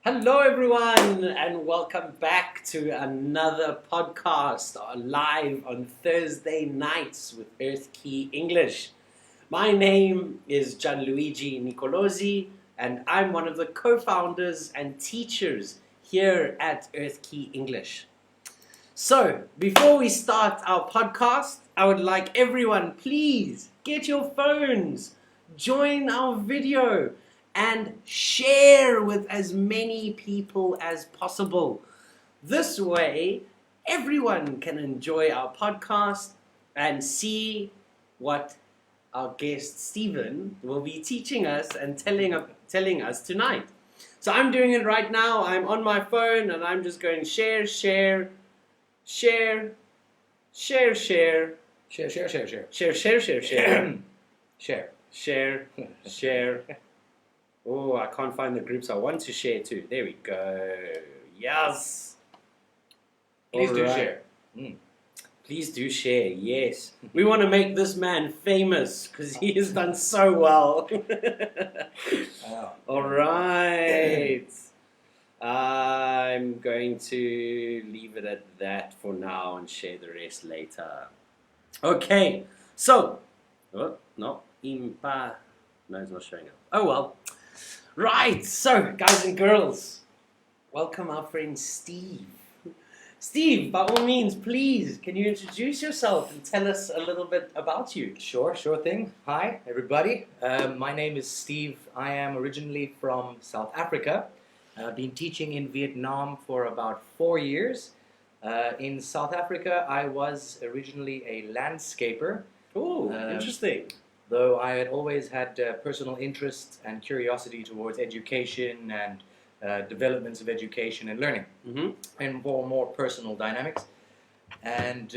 Hello, everyone, and welcome back to another podcast live on Thursday nights with Earth Key English. My name is Gianluigi Nicolosi, and I'm one of the co-founders and teachers here at Earth Key English. So, before we start our podcast, I would like everyone, please get your phones, join our video, and share with as many people as possible. This way, everyone can enjoy our podcast and see what our guest Steven will be teaching us and telling us tonight. So I'm doing it right now. I'm on my phone and I'm just going share. Oh, I can't find the groups I want to share to. There we go. Yes. Please do Alright. share. Please do share, yes. We want to make this man famous because he has done so well. All right. I'm going to leave it at that for now and share the rest later. Okay, so, no, impa. No, it's not showing up. Oh well. Right, so guys and girls, welcome our friend Steve. Steve, by all means, please, can you introduce yourself and tell us a little bit about you? Sure thing. Hi, everybody. My name is Steve. I am originally from South Africa. I've been teaching in Vietnam for about 4 years. In South Africa, I was originally a landscaper. Oh, interesting. Though I had always had personal interest and curiosity towards education and developments of education and learning, and more personal dynamics. And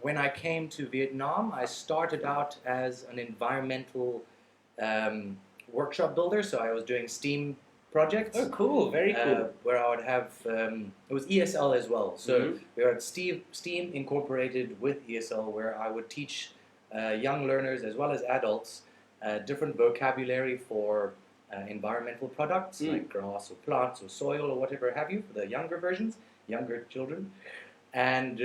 when I came to Vietnam, I started out as an environmental workshop builder. So I was doing STEAM projects. Oh, cool! Very cool. Where I would have it was ESL as well. So we had STEAM incorporated with ESL, where I would teach young learners as well as adults different vocabulary for environmental products like grass or plants or soil or whatever have you, for the younger children. And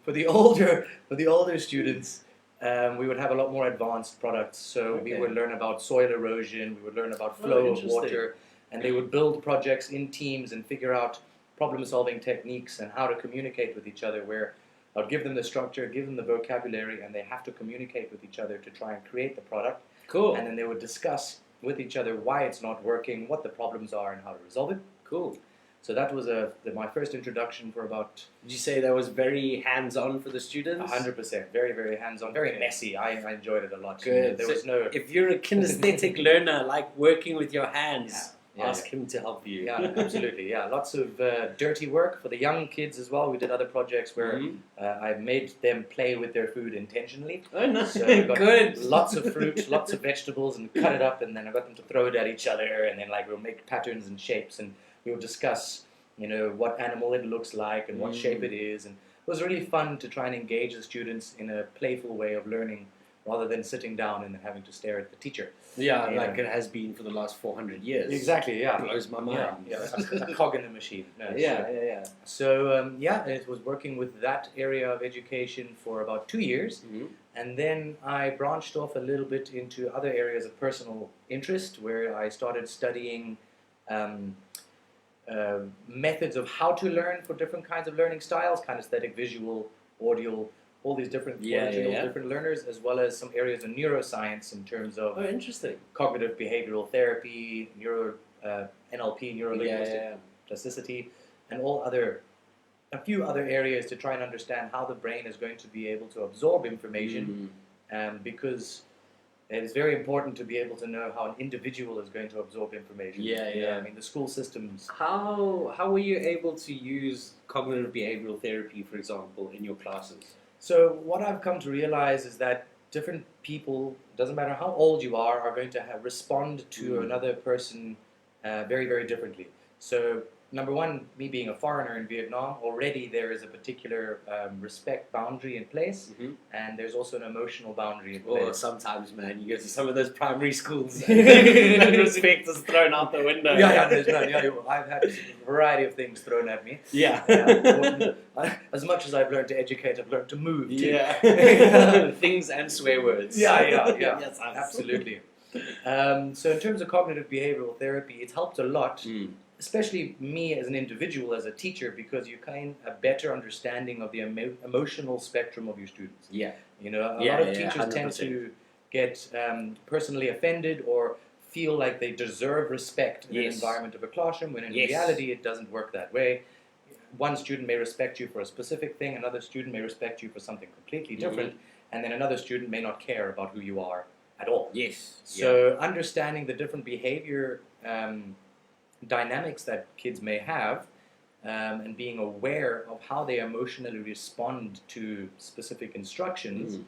for the older students, we would have a lot more advanced products. So we would learn about soil erosion, we would learn about flow of water, and they would build projects in teams and figure out problem-solving techniques and how to communicate with each other, where I'll give them the structure, give them the vocabulary, and they have to communicate with each other to try and create the product. Cool. And then they would discuss with each other why it's not working, what the problems are, and how to resolve it. Cool. So that was my first introduction for about... Did you say that was very hands-on for the students? 100%. Very, very hands-on. Very messy. I enjoyed it a lot. Good. There was no... If you're a kinesthetic learner, like working with your hands, ask him to help you. Yeah, absolutely. Yeah, lots of dirty work for the young kids as well. We did other projects where I made them play with their food intentionally. Oh, nice. So I got Good. Lots of fruit, lots of vegetables, and cut it up, and then I got them to throw it at each other, and then we'll make patterns and shapes, and we would discuss, what animal it looks like and what shape it is, and it was really fun to try and engage the students in a playful way of learning, rather than sitting down and having to stare at the teacher. Yeah, like it has been for the last 400 years. Exactly, yeah. It blows my mind. Yeah, a cog in the machine. No, Yeah. So, it was working with that area of education for about 2 years. And then I branched off a little bit into other areas of personal interest, where I started studying methods of how to learn for different kinds of learning styles, kinesthetic, visual, audio, all these different different learners, as well as some areas of neuroscience in terms of interesting. cognitive behavioral therapy, NLP, neuro-linguistic plasticity, and a few other areas to try and understand how the brain is going to be able to absorb information, because it is very important to be able to know how an individual is going to absorb information. I mean, the school systems... How were you able to use cognitive behavioral therapy, for example, in your classes? So what I've come to realize is that different people, doesn't matter how old you are going to respond to another person very, very differently. So number one, me being a foreigner in Vietnam, already there is a particular respect boundary in place, and there's also an emotional boundary in place. Or sometimes, man, you go to some of those primary schools and respect is thrown out the window. I've had a variety of things thrown at me. Yeah. As much as I've learned to educate, I've learned to move too. Yeah. Things and swear words. Yeah. Yes, absolutely. So in terms of cognitive behavioral therapy, it's helped a lot. Especially me as an individual, as a teacher, because you gain a better understanding of the emotional spectrum of your students. Yeah. You know, a lot of teachers 100%. tend to get personally offended or feel like they deserve respect in the environment of a classroom, when in reality it doesn't work that way. One student may respect you for a specific thing, another student may respect you for something completely different, and then another student may not care about who you are at all. Yes. So understanding the different behavior dynamics that kids may have, and being aware of how they emotionally respond to specific instructions,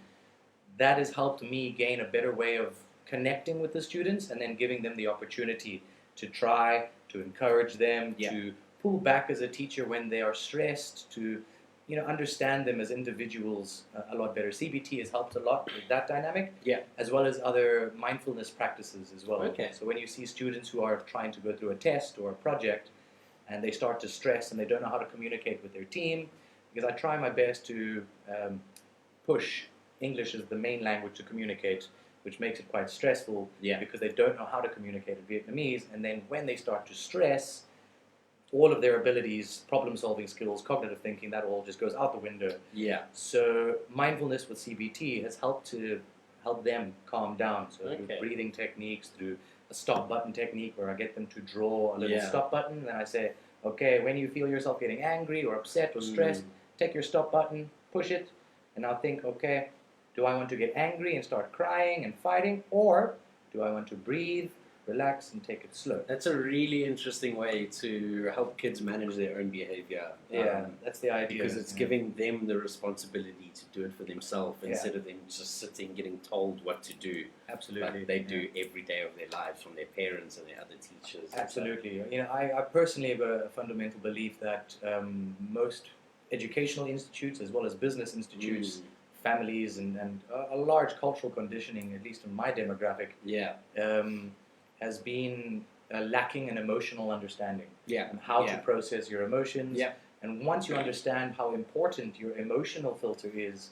that has helped me gain a better way of connecting with the students and then giving them the opportunity to try, to encourage them, to pull back as a teacher when they are stressed, to understand them as individuals a lot better. CBT has helped a lot with that dynamic, as well as other mindfulness practices as well. Okay. So when you see students who are trying to go through a test or a project, and they start to stress and they don't know how to communicate with their team, because I try my best to push English as the main language to communicate, which makes it quite stressful, because they don't know how to communicate in Vietnamese, and then when they start to stress, all of their abilities, problem-solving skills, cognitive thinking, that all just goes out the window. Yeah. So mindfulness with CBT has helped them calm down. So through breathing techniques, through a stop button technique where I get them to draw a little stop button, and then I say, okay, when you feel yourself getting angry or upset or stressed, take your stop button, push it, and now think, okay, do I want to get angry and start crying and fighting, or do I want to breathe, relax, and take it slow? That's a really interesting way to help kids manage their own behavior. That's the idea. Because it's giving them the responsibility to do it for themselves instead of them just sitting getting told what to do. Absolutely. Like they do every day of their lives from their parents and their other teachers. Absolutely. I personally have a fundamental belief that most educational institutes, as well as business institutes, families, and a large cultural conditioning, at least in my demographic, has been lacking in emotional understanding and how to process your emotions. And once you understand how important your emotional filter is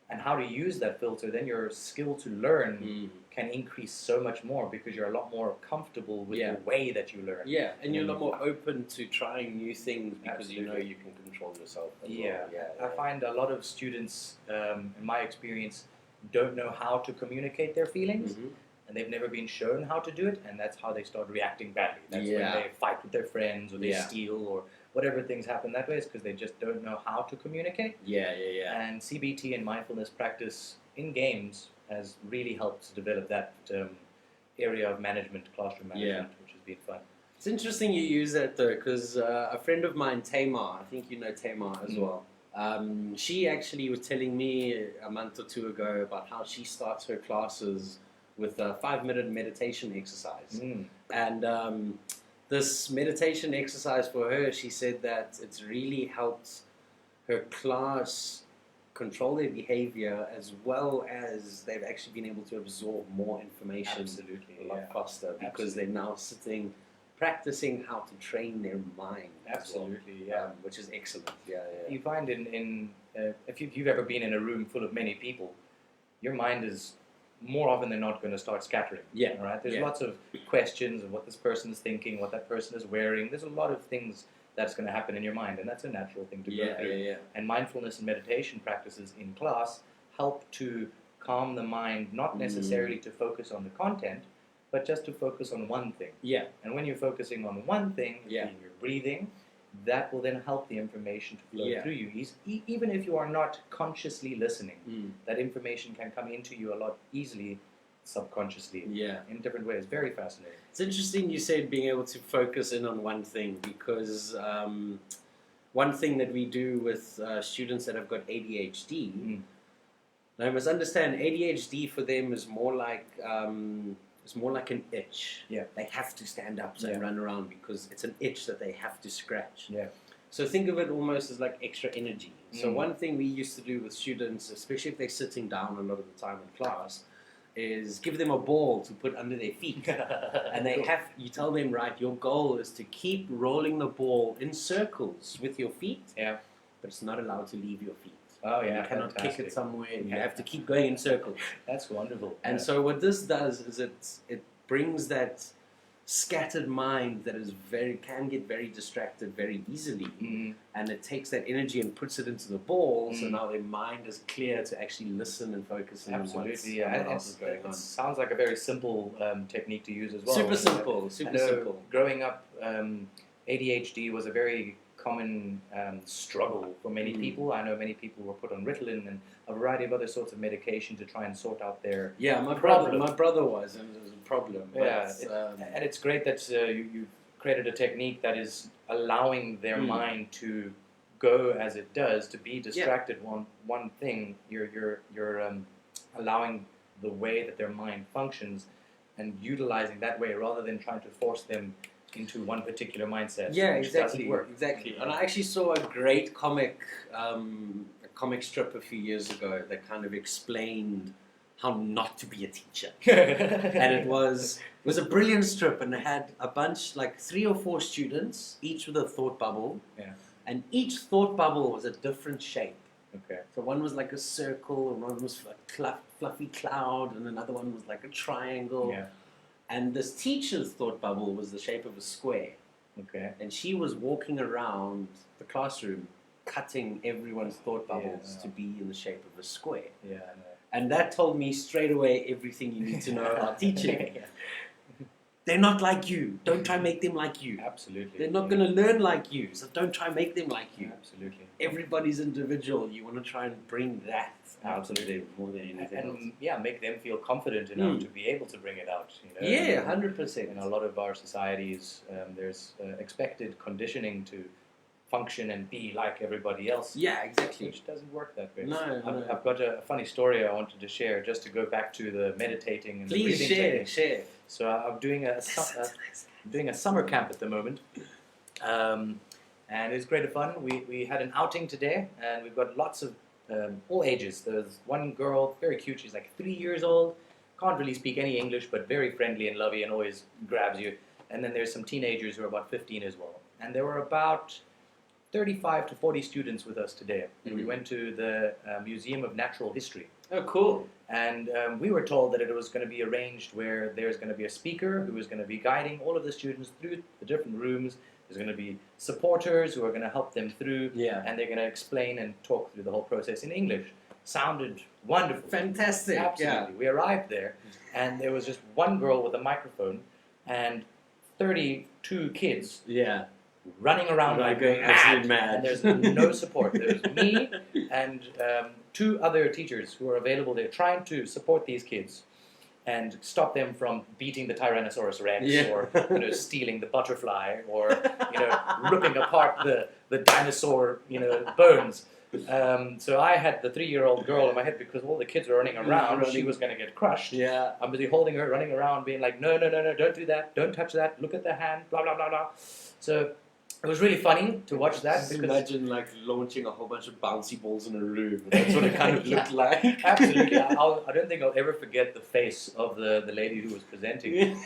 and how to use that filter, then your skill to learn can increase so much more, because you're a lot more comfortable with the way that you learn. Yeah, and you're a lot more open to trying new things because you know you can control yourself. I find a lot of students, in my experience, don't know how to communicate their feelings. And they've never been shown how to do it, and that's how they start reacting badly. That's when they fight with their friends, or they steal, or whatever things happen that way, is because they just don't know how to communicate. And CBT and mindfulness practice in games has really helped develop that area of management, classroom management, which has been fun. It's interesting you use that though, because a friend of mine, Tamar, I think you know Tamar as well. She actually was telling me a month or two ago about how she starts her classes with a 5-minute meditation exercise. And this meditation exercise for her, she said that it's really helped her class control their behavior, as well as they've actually been able to absorb more information a lot faster, because they're now sitting practicing how to train their mind. Which is excellent. You find if you've ever been in a room full of many people, your mind is more often than not going to start scattering. Right? There's lots of questions of what this person is thinking, what that person is wearing. There's a lot of things that's going to happen in your mind, and that's a natural thing to go through. And mindfulness and meditation practices in class help to calm the mind, not necessarily to focus on the content, but just to focus on one thing. And when you're focusing on one thing, you're breathing, that will then help the information to flow through you. Even if you are not consciously listening, that information can come into you a lot easily, subconsciously, in different ways. Very fascinating. It's interesting you said being able to focus in on one thing, because one thing that we do with students that have got ADHD, now you must understand ADHD for them is more like It's more like an itch. Yeah. They have to stand up and Yeah. run around because it's an itch that they have to scratch. Yeah. So think of it almost as like extra energy. So one thing we used to do with students, especially if they're sitting down a lot of the time in class, is give them a ball to put under their feet. And you tell them, right, your goal is to keep rolling the ball in circles with your feet, Yeah. but it's not allowed to leave your feet. Oh, yeah. You cannot fantastic. kick it somewhere. You Yeah. have to keep going in circles. That's wonderful. And so what this does is it brings that scattered mind that can get very distracted very easily, and it takes that energy and puts it into the ball. So now their mind is clear to actually listen and focus on Absolutely, what else is going on. It sounds like a very simple technique to use as well. Super simple, super simple. Growing up, ADHD was a very common struggle for many people. I know many people were put on Ritalin and a variety of other sorts of medication to try and sort out their my problem. brother was, and it was a problem. Yeah, But, and it's great that you've created a technique that is allowing their mind to go as it does, to be distracted one thing. You're allowing the way that their mind functions and utilizing that way rather than trying to force them into one particular mindset. Yeah, which exactly. doesn't work. Exactly. And I actually saw a great comic strip a few years ago that kind of explained how not to be a teacher. And it was a brilliant strip, and it had a bunch, like 3 or 4 students, each with a thought bubble. Yeah. And each thought bubble was a different shape. Okay. So one was like a circle, and one was a fluffy cloud, and another one was like a triangle. Yeah. And this teacher's thought bubble was the shape of a square. Okay. And she was walking around the classroom, cutting everyone's thought bubbles to be in the shape of a square. Yeah. I know. And that told me straight away everything you need to know about teaching. They're not like you. Don't try and make them like you. Absolutely. They're not going to learn like you, so don't try and make them like you. Absolutely. Everybody's individual. You want to try and bring that out of them more than anything else. And make them feel confident enough to be able to bring it out. Yeah, 100%. In a lot of our societies, there's expected conditioning to function and be like everybody else. Yeah, exactly. Which doesn't work that way. No. I've got a funny story I wanted to share, just to go back to the meditating and Please the breathing share. technique. So I'm doing a summer camp at the moment, and it's great fun. We had an outing today, and we've got lots of all ages. There's one girl, very cute. She's like 3 years old, can't really speak any English, but very friendly and lovey, and always grabs you. And then there's some teenagers who are about 15 as well. And there were about 35 to 40 students with us today. And we went to the Museum of Natural History. Oh, cool. And we were told that it was going to be arranged where there's going to be a speaker who is going to be guiding all of the students through the different rooms. There's going to be supporters who are going to help them through, and they're going to explain and talk through the whole process in English. Sounded wonderful. Fantastic. Absolutely. Yeah. We arrived there, and there was just one girl with a microphone and 32 kids running around like going absolutely mad. And there's no support. There's me and 2 other teachers who are available there trying to support these kids and stop them from beating the Tyrannosaurus Rex or stealing the butterfly or ripping apart the dinosaur bones. So I had the 3-year-old girl in my head because all the kids were running around. She was going to get crushed. Yeah. I'm busy holding her, running around, being like, no, don't do that, don't touch that, look at the hand, blah, blah, blah, blah. So it was really funny to watch that. Just imagine like launching a whole bunch of bouncy balls in a room. That's what it kind of looked like. Absolutely. I don't think I'll ever forget the face of the lady who was presenting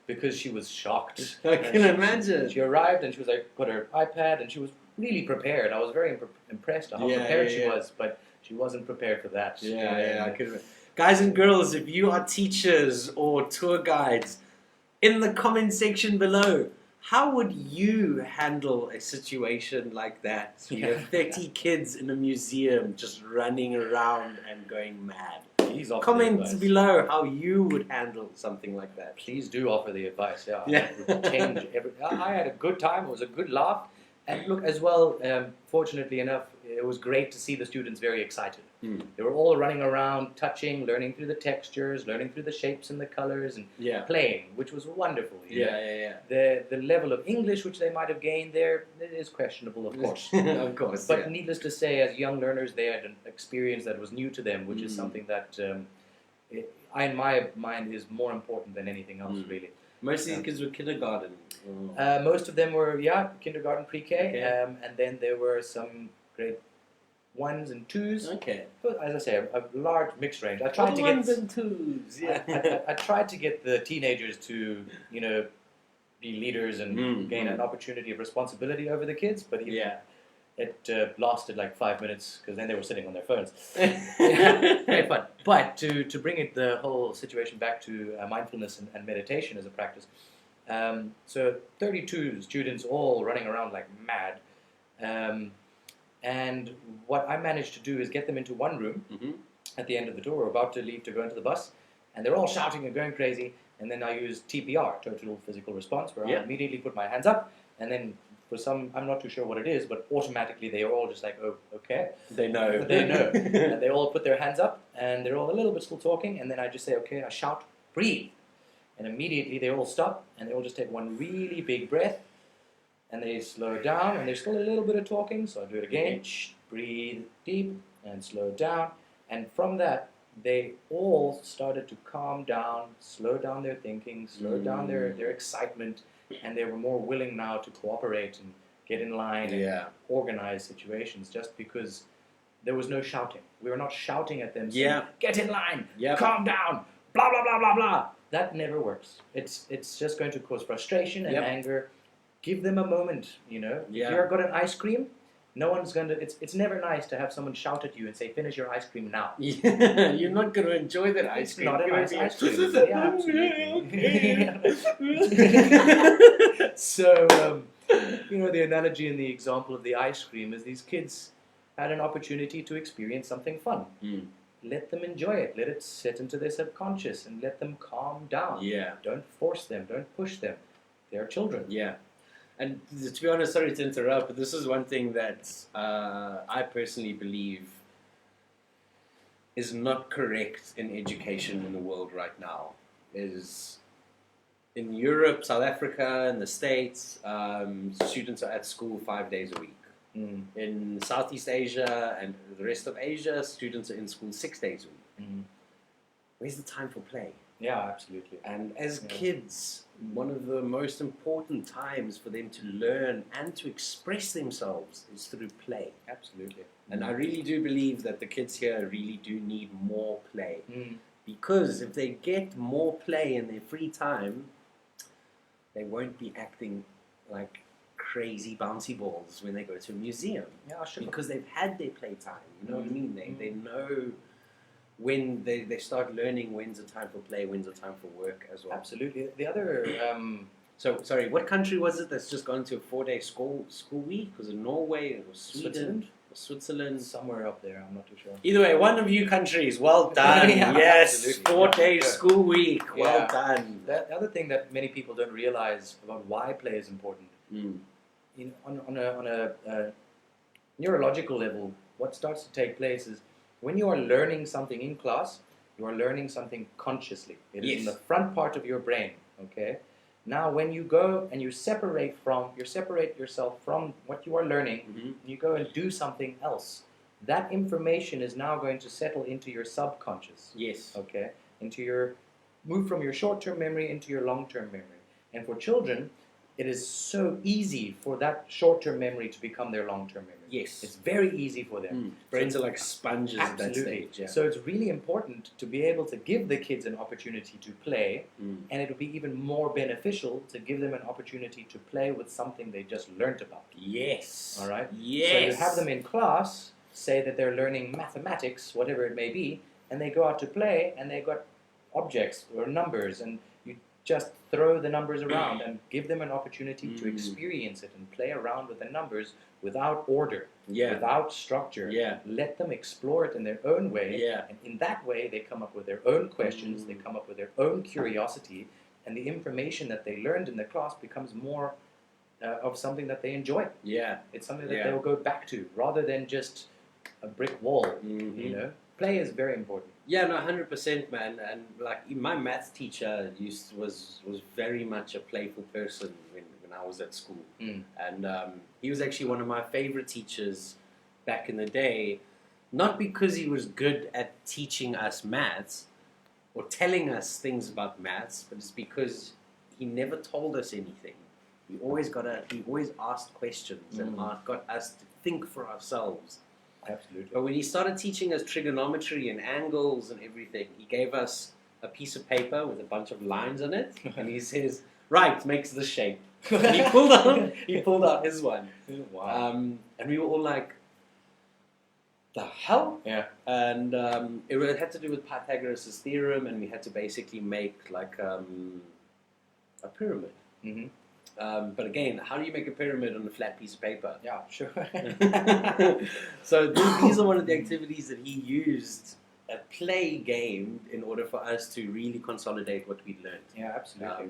because she was shocked. I can imagine. She arrived and she was like, got her iPad and she was really prepared. I was very impressed how prepared she was, but she wasn't prepared for that. I could. Guys and girls, if you are teachers or tour guides, in the comment section below, how would you handle a situation like that? You have 30 kids in a museum just running around and going mad. Please offer comment below how you would handle something like that. Please do offer the advice. It would change everything. I had a good time. It was a good laugh. And look, as well, fortunately enough, it was great to see the students very excited. They were all running around, touching, learning through the textures, learning through the shapes and the colors, and playing, which was wonderful. The level of English which they might have gained there is questionable, of course. Of course. But needless to say, as young learners, they had an experience that was new to them, which is something that in my mind, is more important than anything else, really. Most of these kids were kindergarten. Most of them were, kindergarten, pre-K, Okay. and then there were some grade 1s and 2s. Okay. But as I say, a large mixed range. I tried to Ones get and twos. Yeah. I tried to get the teenagers to, be leaders and gain an opportunity of responsibility over the kids, but it lasted like 5 minutes because then they were sitting on their phones. Very fun. But to bring the whole situation back to mindfulness and meditation as a practice, so 32 students all running around like mad, and what I managed to do is get them into one room at the end of the door. We're about to leave to go into the bus, and they're all shouting and going crazy. And then I use TPR, total physical response, where I immediately put my hands up, and then for some, I'm not too sure what it is, but automatically they are all just like, oh, okay. They know. They know. And they all put their hands up, and they're all a little bit still talking, and then I just say, okay, I shout, breathe. And immediately they all stop, and they all just take one really big breath, and they slow down, and there's still a little bit of talking, so I do it again. Breathe deep, and slow down. And from that, they all started to calm down, slow down their thinking, slow down their excitement, and they were more willing now to cooperate and get in line and organize situations, just because there was no shouting. We were not shouting at them saying, get in line, calm down, blah, blah, blah, blah, blah. That never works. It's just going to cause frustration and anger. Give them a moment, If you've got an ice cream, no one's going to... It's never nice to have someone shout at you and say, finish your ice cream now. You're not going to enjoy that ice cream. It's not a nice ice cream. Yeah, absolutely. So, the analogy and the example of the ice cream is these kids had an opportunity to experience something fun. Let them enjoy it. Let it sit into their subconscious and let them calm down. Don't force them. Don't push them. They're children. And to be honest, sorry to interrupt, but this is one thing that I personally believe is not correct in education in the world right now. Is in Europe, South Africa, and the States, students are at school 5 days a week. In Southeast Asia and the rest of Asia, students are in school 6 days a week. Where's the time for play? Yeah, absolutely. And as kids, one of the most important times for them to learn and to express themselves is through play. Absolutely. And I really do believe that the kids here really do need more play. Because if they get more play in their free time, they won't be acting like crazy bouncy balls when they go to a museum. Yeah, sure. Because they've had their playtime. You know what I mean? They know when they start learning when's the time for play, when's the time for work as well. Absolutely. The other... So, sorry, what country was it that's just gone to a 4-day school week? Was it Norway? It was Sweden? Switzerland? Or Switzerland? Somewhere up there, I'm not too sure. Either way, one of you countries, well done. Yes, absolutely. 4-day school week, well done. The other thing that many people don't realize about why play is important, on a neurological level, what starts to take place is when you are learning something in class, you are learning something consciously. It is in the front part of your brain, okay? Now, when you go and you separate yourself from what you are learning, you go and do something else. That information is now going to settle into your subconscious. Yes. Okay? Move from your short-term memory into your long-term memory. And for children, it is so easy for that short-term memory to become their long-term memory. Yes. It's very easy for them. Brains are like sponges at that Absolutely. stage. Yeah. So it's really important to be able to give the kids an opportunity to play, and it would be even more beneficial to give them an opportunity to play with something they just learned about. Yes. All right? Yes. So you have them in class, say that they're learning mathematics, whatever it may be, and they go out to play, and they've got objects or numbers, and you just throw the numbers around and give them an opportunity to experience it and play around with the numbers without order, without structure. Let them explore it in their own way, and in that way they come up with their own questions, they come up with their own curiosity, and the information that they learned in the class becomes more of something that they enjoy. It's something that they'll go back to, rather than just a brick wall, Play is very important. Yeah, no, 100%, man. And like my maths teacher was very much a playful person when I was at school, and he was actually one of my favorite teachers back in the day. Not because he was good at teaching us maths, or telling us things about maths, but it's because he never told us anything. He always asked questions and got us to think for ourselves. Absolutely. But when he started teaching us trigonometry and angles and everything, he gave us a piece of paper with a bunch of lines on it, and he says, "Right, makes the shape." And he pulled out his one. Wow. And we were all like, "The hell?" Yeah. And it had to do with Pythagoras' theorem, and we had to basically make like a pyramid. Mm-hmm. But again, how do you make a pyramid on a flat piece of paper? Yeah, sure. So these are one of the activities that he used, a play game, in order for us to really consolidate what we'd learned. Yeah, absolutely.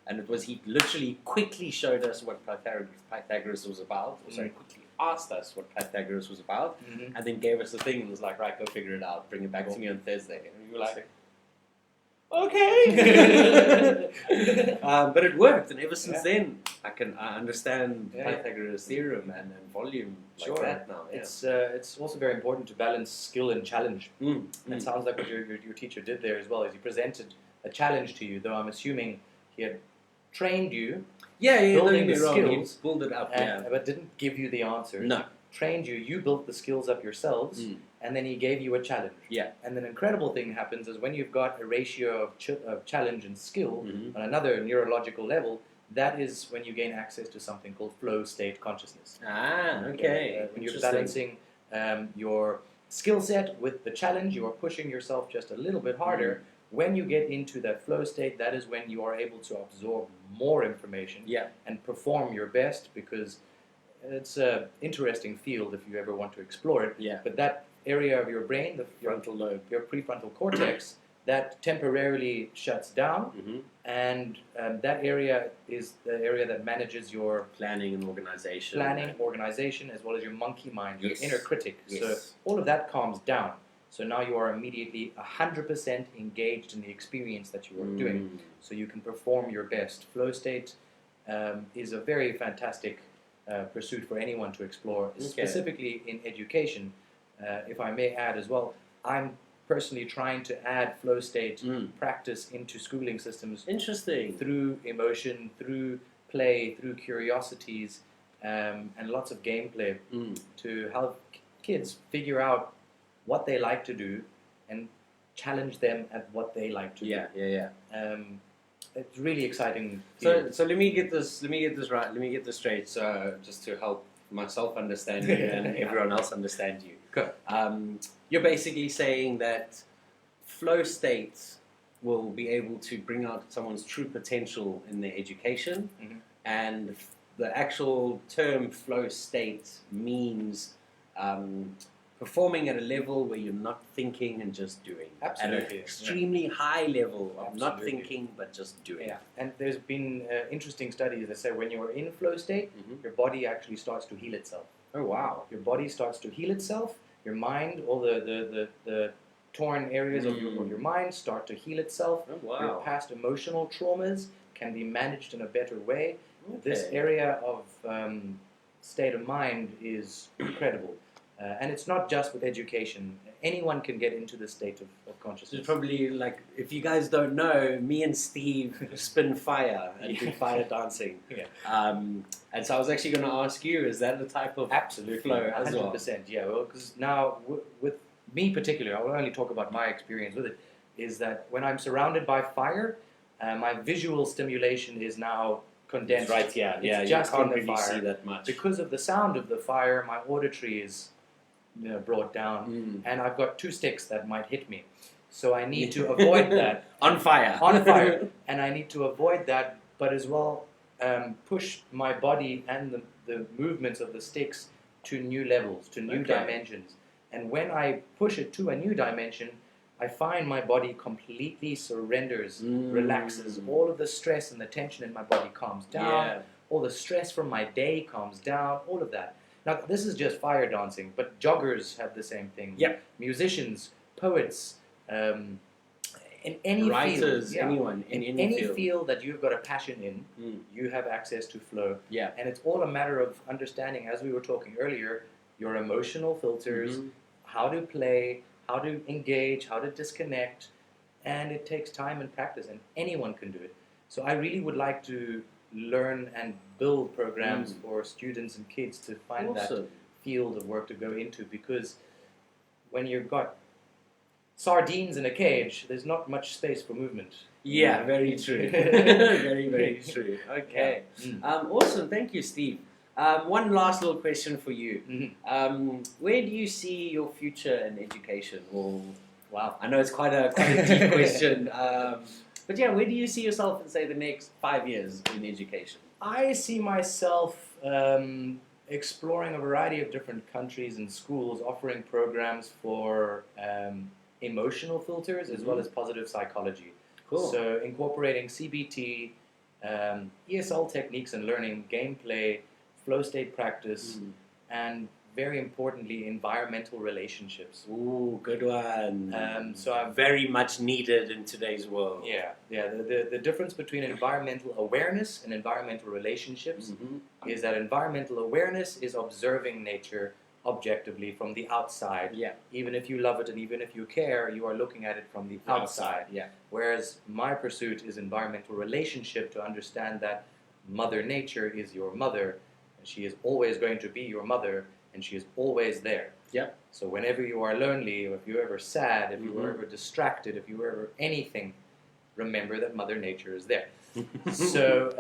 And it was, he literally quickly showed us what Pythagoras was about, or sorry, quickly asked us what Pythagoras was about, and then gave us the thing and was like, "Right, go figure it out, bring it back to me on Thursday." And we were like, "Okay." But it worked, and ever since then, I understand Pythagoras' theorem and volume like that now. Yeah. It's also very important to balance skill and challenge. It sounds like what your teacher did there as well, is he presented a challenge to you, though I'm assuming he had trained you, building the skills, he pulled it up, but didn't give you the answers. No. Trained you, you built the skills up yourselves, and then he gave you a challenge. Yeah. And an incredible thing happens is when you've got a ratio of challenge and skill on another neurological level, that is when you gain access to something called flow state consciousness. Ah, okay. When you're balancing your skill set with the challenge, you are pushing yourself just a little bit harder. When you get into that flow state, that is when you are able to absorb more information and perform your best, because it's an interesting field if you ever want to explore it. Yeah. But that area of your brain, frontal lobe, your prefrontal cortex, that temporarily shuts down, and that area is the area that manages your planning and organization. Organization, as well as your monkey mind, your inner critic. So all of that calms down. So now you are immediately 100% engaged in the experience that you are doing, so you can perform your best. Flow state is a very fantastic pursuit for anyone to explore, specifically in education. If I may add as well, I'm personally trying to add flow state practice into schooling systems. Interesting. Through emotion, through play, through curiosities, and lots of gameplay to help kids figure out what they like to do and challenge them at what they like to do. Yeah. It's really exciting. So let me get this right. Let me get this straight. So just to help myself understand you and everyone else understand you. Good. You're basically saying that flow states will be able to bring out someone's true potential in their education, and the actual term flow state means performing at a level where you're not thinking and just doing. Absolutely. At an extremely high level of not thinking but just doing. Yeah. And there's been interesting studies that say when you're in flow state, your body actually starts to heal itself. Oh, wow. Your body starts to heal itself. Your mind, all the torn areas of your mind start to heal itself. Oh, wow. Your past emotional traumas can be managed in a better way. This area of state of mind is incredible. And it's not just with education. Anyone can get into this state of consciousness. It's probably like, if you guys don't know, me and Steve spin fire and do fire dancing. And so I was actually going to ask you, is that the type of flow as well? 100%, yeah. Well, because now with me particularly, I will only talk about my experience with it, is that when I'm surrounded by fire, my visual stimulation is now condensed. Right, yeah. It's just you can't really fire. see that much. Because of the sound of the fire, my auditory is brought down, and I've got two sticks that might hit me. So I need to avoid that. On fire. On fire. And I need to avoid that, but as well push my body and the movements of the sticks to new levels, to new dimensions. And when I push it to a new dimension, I find my body completely surrenders, relaxes. All of the stress and the tension in my body calms down. All the stress from my day calms down, all of that. Now, this is just fire dancing, but joggers have the same thing. Yep. Musicians, poets, in any writers, field, anyone, in any field that you've got a passion in, you have access to flow. Yeah. And it's all a matter of understanding, as we were talking earlier, your emotional filters, how to play, how to engage, how to disconnect, and it takes time and practice, and anyone can do it. So I really would like to learn and build programs for students and kids to find that field of work to go into, because when you've got sardines in a cage, there's not much space for movement. Yeah, very true. Very, very true. Okay. Yeah. Awesome. Thank you, Steve. One last little question for you. Where do you see your future in education? Well, wow, I know it's quite a deep question. But yeah, where do you see yourself in, say, the next 5 years in education? I see myself exploring a variety of different countries and schools, offering programs for emotional filters as well as positive psychology. Cool. So incorporating CBT, ESL techniques and learning, gameplay, flow state practice, and very importantly, environmental relationships. Ooh, good one. So I'm very much needed in today's world. Yeah. The difference between environmental awareness and environmental relationships is that environmental awareness is observing nature objectively from the outside. Yeah. Even if you love it and even if you care, you are looking at it from the outside. Yeah. Whereas my pursuit is environmental relationship, to understand that Mother Nature is your mother, and she is always going to be your mother, and she is always there. Yep. So whenever you are lonely, or if you're ever sad, if you are ever distracted, if you are ever anything, remember that Mother Nature is there. So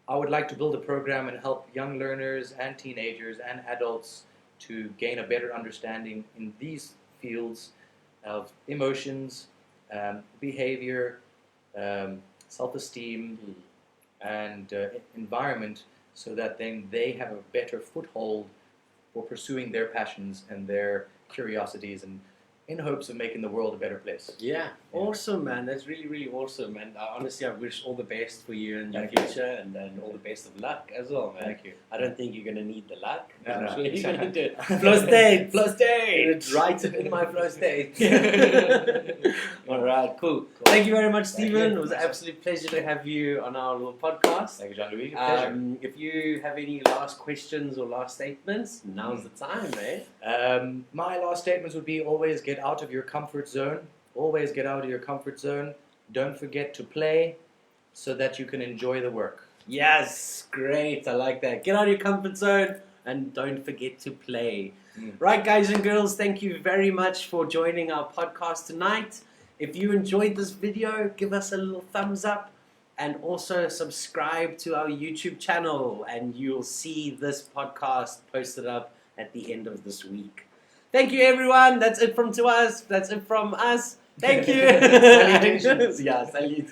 I would like to build a program and help young learners and teenagers and adults to gain a better understanding in these fields of emotions, behavior, self-esteem, and environment, so that then they have a better foothold for pursuing their passions and their curiosities, and in hopes of making the world a better place. Yeah, awesome, man. That's really, really awesome. And honestly, I wish all the best for you in your future, and all the best of luck as well, man. Thank you. I don't think you're going to need the luck. No. I'm sure you're going to do it. Flow state! Flow state! It's right in my flow state. All right, cool. Thank you very much, Steven. It was an absolute pleasure to have you on our little podcast. Thank you, Jean-Louis. Pleasure. If you have any last questions or last statements, now's the time, eh? My last statements would be: always get out of your comfort zone. Always get out of your comfort zone. Don't forget to play, so that you can enjoy the work. Yes, great. I like that. Get out of your comfort zone and don't forget to play. Right, guys and girls, thank you very much for joining our podcast tonight. If you enjoyed this video, give us a little thumbs up, and also subscribe to our YouTube channel, and you'll see this podcast posted up at the end of this week. Thank you, everyone. That's it from us. That's it from us. Thank you. Salutations. Yeah, salute.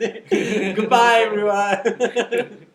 Goodbye, everyone.